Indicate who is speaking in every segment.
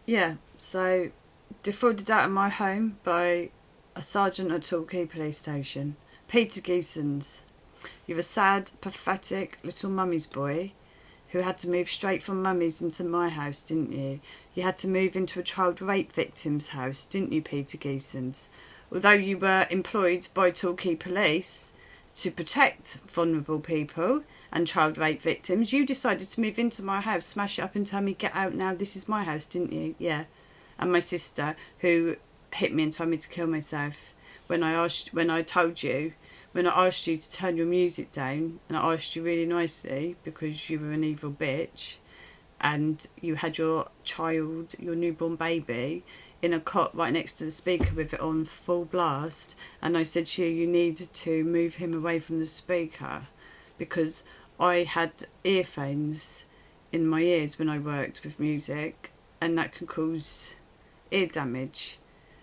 Speaker 1: Yeah, so defrauded out of my home by a sergeant at Torquay police station. Peter Geesons. You're a sad, pathetic little mummy's boy who had to move straight from mummy's into my house, didn't you? You had to move into a child rape victim's house, didn't you, Peter Geesons? Although you were employed by Torquay police to protect vulnerable people and child rape victims, you decided to move into my house, smash it up and tell me, get out now, this is my house, didn't you? Yeah. And my sister, who hit me and told me to kill myself when I asked you to turn your music down, and I asked you really nicely because you were an evil bitch and you had your child, your newborn baby, in a cot right next to the speaker with it on full blast, and I said to you, you needed to move him away from the speaker because I had earphones in my ears when I worked with music, and that can cause ear damage.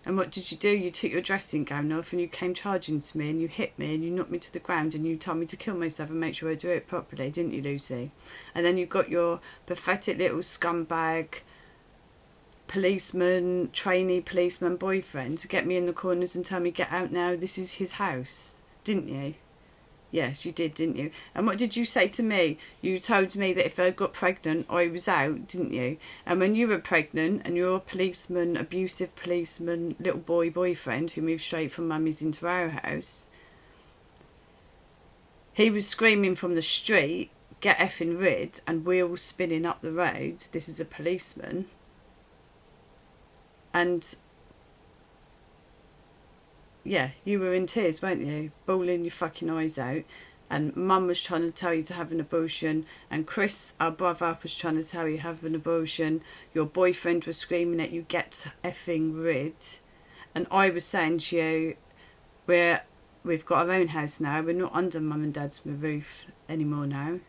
Speaker 1: And what did you do? You took your dressing gown off and you came charging to me and you hit me and you knocked me to the ground and you told me to kill myself and make sure I do it properly, didn't you, Lucy? And then you got your pathetic little scumbag trainee policeman boyfriend to get me in the corners and tell me, get out now, this is his house, didn't you? Yes, you did, didn't you? And what did you say to me? You told me that if I got pregnant, I was out, didn't you? And when you were pregnant and your policeman, abusive policeman, little boy boyfriend who moved straight from mummy's into our house, he was screaming from the street, get effing rid, and wheels spinning up the road. This is a policeman. And yeah, you were in tears, weren't you? Bawling your fucking eyes out. And Mum was trying to tell you to have an abortion. And Chris, our brother, was trying to tell you to have an abortion. Your boyfriend was screaming at you, get effing rid. And I was saying to you, we've got our own house now. We're not under Mum and Dad's roof anymore now.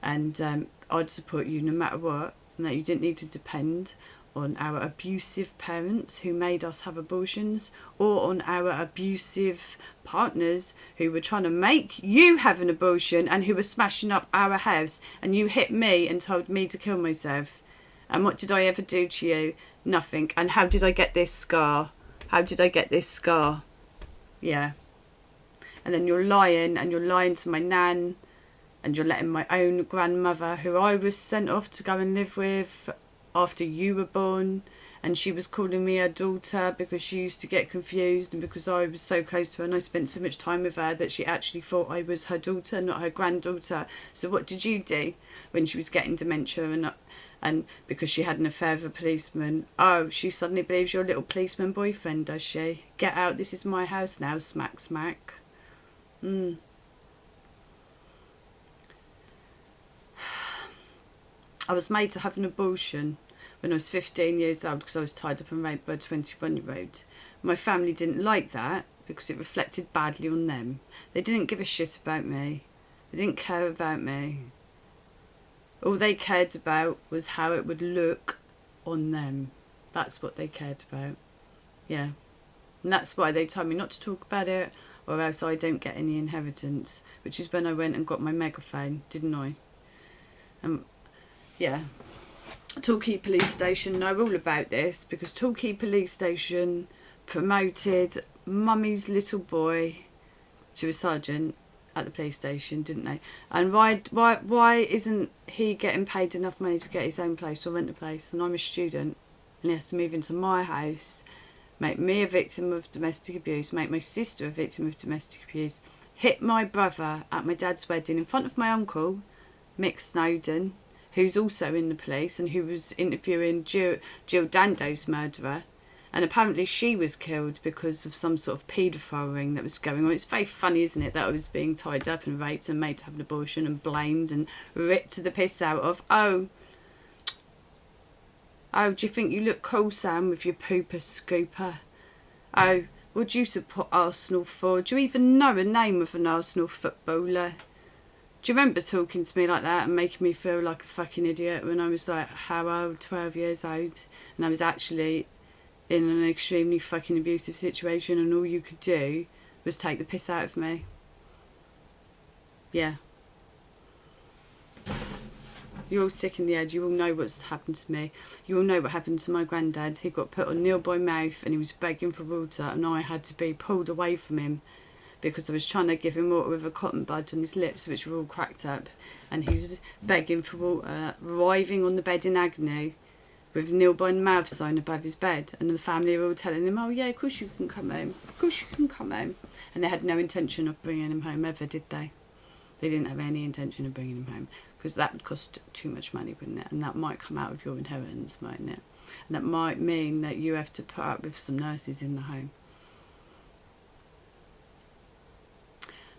Speaker 1: And I'd support you no matter what. And that you didn't need to depend on our abusive parents who made us have abortions, or on our abusive partners who were trying to make you have an abortion and who were smashing up our house, and you hit me and told me to kill myself. And what did I ever do to you? Nothing. And how did I get this scar? How did I get this scar? Yeah. And then you're lying to my nan, and you're letting my own grandmother, who I was sent off to go and live with after you were born, and she was calling me her daughter because she used to get confused, and because I was so close to her and I spent so much time with her that she actually thought I was her daughter, not her granddaughter. So what did you do when she was getting dementia and because she had an affair with a policeman? Oh, she suddenly believes your little policeman boyfriend, does she? Get out, this is my house now, smack smack. I was made to have an abortion when I was 15 years old because I was tied up and raped by a 21-year-old. My family didn't like that because it reflected badly on them. They didn't give a shit about me. They didn't care about me. All they cared about was how it would look on them. That's what they cared about. Yeah. And that's why they told me not to talk about it, or else I don't get any inheritance, which is when I went and got my megaphone, didn't I? Yeah. Torquay Police Station know all about this because Torquay Police Station promoted Mummy's little boy to a sergeant at the police station, didn't they? And why isn't he getting paid enough money to get his own place or rent a place? And I'm a student and he has to move into my house, make me a victim of domestic abuse, make my sister a victim of domestic abuse, hit my brother at my dad's wedding in front of my uncle, Mick Snowden, who's also in the police and who was interviewing Jill Dando's murderer. And apparently she was killed because of some sort of paedophile ring that was going on. It's very funny, isn't it, that I was being tied up and raped and made to have an abortion and blamed and ripped the piss out of. Oh, do you think you look cool, Sam, with your pooper scooper? Oh, what do you support Arsenal for? Do you even know a name of an Arsenal footballer? Do you remember talking to me like that and making me feel like a fucking idiot when I was like, how old, 12 years old, and I was actually in an extremely fucking abusive situation and all you could do was take the piss out of me? Yeah. You're all sick in the head. You all know what's happened to me. You all know what happened to my granddad. He got put on nearby mouth and he was begging for water, and I had to be pulled away from him because I was trying to give him water with a cotton bud on his lips, which were all cracked up, and he's begging for water, writhing on the bed in agony, with nearby mouth sign above his bed, and the family were all telling him, oh yeah, of course you can come home, of course you can come home. And they had no intention of bringing him home ever, did they? They didn't have any intention of bringing him home, because that would cost too much money, wouldn't it? And that might come out of your inheritance, mightn't it? And that might mean that you have to put up with some nurses in the home.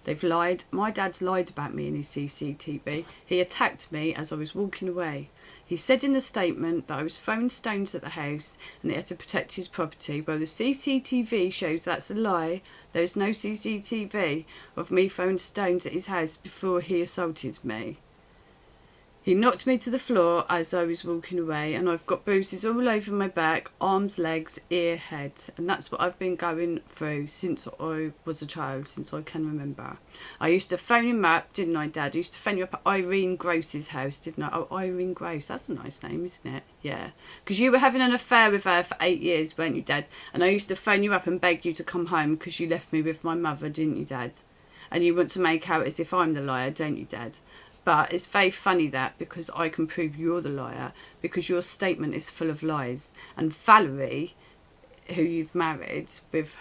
Speaker 1: They've lied. My dad's lied about me in his CCTV. He attacked me as I was walking away. He said in the statement that I was throwing stones at the house and they had to protect his property. Well, the CCTV shows that's a lie. There is no CCTV of me throwing stones at his house before he assaulted me. He knocked me to the floor as I was walking away, and I've got bruises all over my back, arms, legs, ear, head. And that's what I've been going through since I was a child, since I can remember. I used to phone him up, didn't I, Dad? I used to phone you up at Irene Gross's house, didn't I? Oh, Irene Gross, that's a nice name, isn't it? Yeah. Because you were having an affair with her for 8 years, weren't you, Dad? And I used to phone you up and beg you to come home because you left me with my mother, didn't you, Dad? And you want to make out as if I'm the liar, don't you, Dad? But it's very funny that, because I can prove you're the liar, because your statement is full of lies. And Valerie, who you've married with,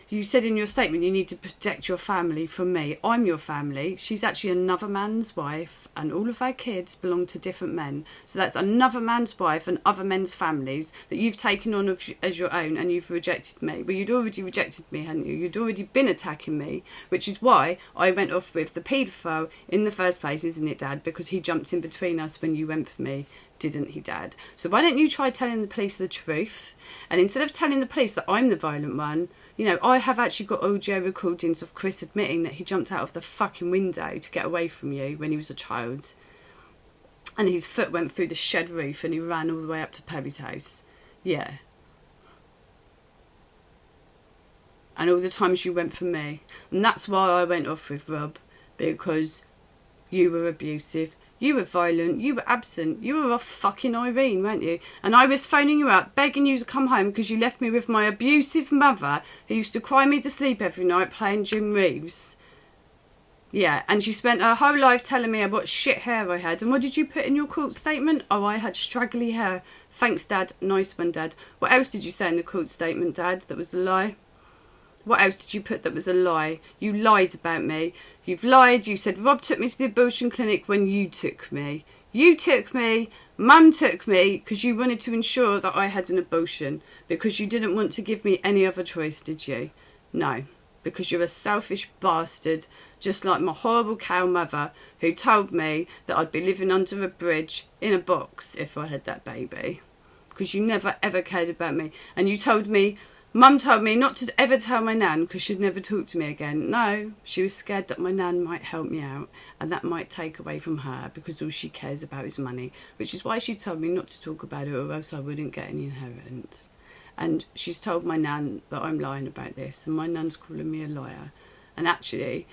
Speaker 1: you said in your statement you need to protect your family from me. I'm your family. She's actually another man's wife, and all of our kids belong to different men. So that's another man's wife and other men's families that you've taken on as your own, and you've rejected me. But you'd already rejected me, hadn't you? You'd already been attacking me, which is why I went off with the paedophile in the first place, isn't it, Dad? Because he jumped in between us when you went for me. Didn't he, Dad? So why don't you try telling the police the truth? And instead of telling the police that I'm the violent one, I have actually got audio recordings of Chris admitting that he jumped out of the fucking window to get away from you when he was a child. And his foot went through the shed roof and he ran all the way up to Perry's house. Yeah. And all the times you went for me. And that's why I went off with Rob. Because you were abusive. You were violent, you were absent, you were off fucking Irene, weren't you? And I was phoning you up, begging you to come home because you left me with my abusive mother who used to cry me to sleep every night playing Jim Reeves. Yeah, and she spent her whole life telling me what shit hair I had. And what did you put in your court statement? Oh, I had straggly hair. Thanks, Dad. Nice one, Dad. What else did you say in the court statement, Dad, that was a lie? What else did you put that was a lie? You lied about me. You've lied. You said Rob took me to the abortion clinic when you took me. You took me. Mum took me because you wanted to ensure that I had an abortion. Because you didn't want to give me any other choice, did you? No. Because you're a selfish bastard. Just like my horrible cow mother who told me that I'd be living under a bridge in a box if I had that baby. Because you never ever cared about me. And you told me... Mum told me not to ever tell my nan because she'd never talk to me again. No, she was scared that my nan might help me out and that might take away from her because all she cares about is money, which is why she told me not to talk about it or else I wouldn't get any inheritance. And she's told my nan that I'm lying about this and my nan's calling me a liar. And actually,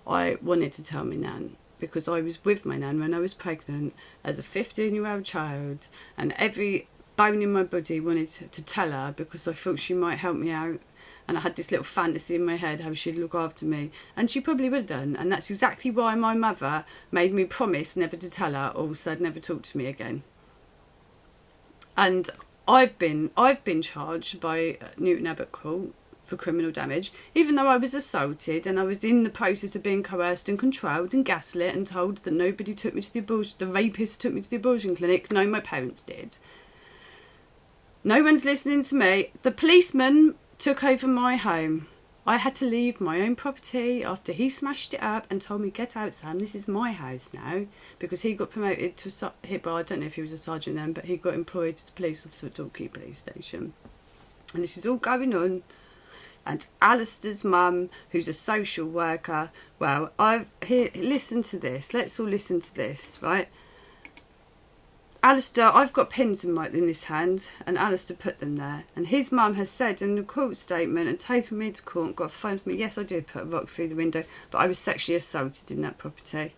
Speaker 1: I wanted to tell my nan because I was with my nan when I was pregnant as a 15-year-old child, and every bone in my body wanted to tell her because I thought she might help me out, and I had this little fantasy in my head how she'd look after me, and she probably would have done. And that's exactly why my mother made me promise never to tell her or said never talk to me again. And I've been charged by Newton Abbot Court for criminal damage, even though I was assaulted and I was in the process of being coerced and controlled and gaslit and told that nobody took me to the abortion, the rapist took me to the abortion clinic. No, my parents did. No one's listening to me. The policeman took over my home. I had to leave my own property after he smashed it up and told me, get out, Sam, this is my house now. Because he got promoted to, well, I don't know if he was a sergeant then, but he got employed as a police officer at Torquay police station. And this is all going on. And Alistair's mum, who's a social worker, well, listen to this. Let's all listen to this, right? Alistair, I've got pins in this hand, and Alistair put them there. And his mum has said in the court statement and taken me to court and got a phone for me. Yes, I did put a rock through the window, but I was sexually assaulted in that property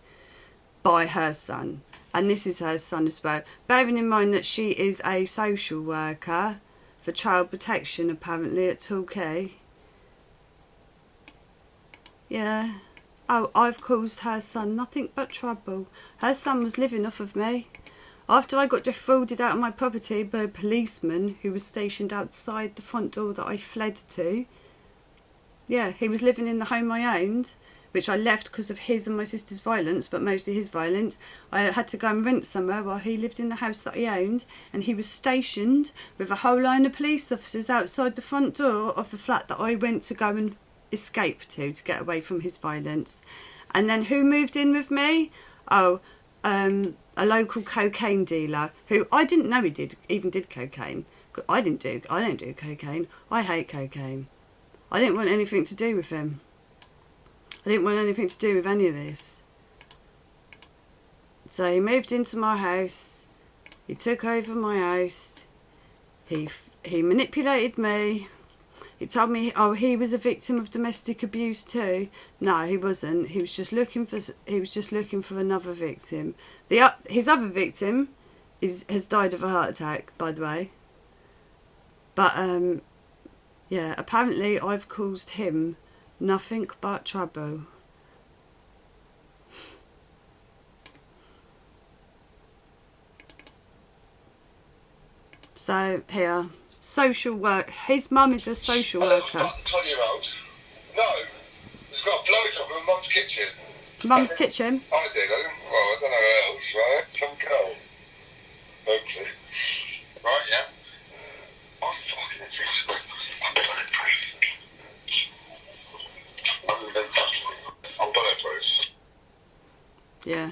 Speaker 1: by her son. And this is her son as well. Bearing in mind that she is a social worker for child protection, apparently, at Torquay. Yeah. Oh, I've caused her son nothing but trouble. Her son was living off of me. After I got defrauded out of my property by a policeman who was stationed outside the front door that I fled to. Yeah, he was living in the home I owned, which I left because of his and my sister's violence, but mostly his violence. I had to go and rent somewhere while he lived in the house that he owned, and he was stationed with a whole line of police officers outside the front door of the flat that I went to go and escape to get away from his violence. And then who moved in with me? Oh, a local cocaine dealer who I didn't know he even did cocaine. I don't do cocaine. I hate cocaine. I didn't want anything to do with him. I didn't want anything to do with any of this. So he moved into my house. He took over my house. He manipulated me. He told me, oh, he was a victim of domestic abuse too. No, he wasn't. He was just looking for another victim. His other victim has died of a heart attack, by the way. But yeah, apparently I've caused him nothing but trouble. So here, social work. His mum is a social worker.
Speaker 2: 20-year-old? No, it's got a blowjob in Mum's kitchen.
Speaker 1: Mum's kitchen?
Speaker 2: I did. I don't know who else, right? Some girl. Hopefully. Right, yeah. I'm fucking invisible. I'm bulletproof. I'm bulletproof.
Speaker 1: Yeah.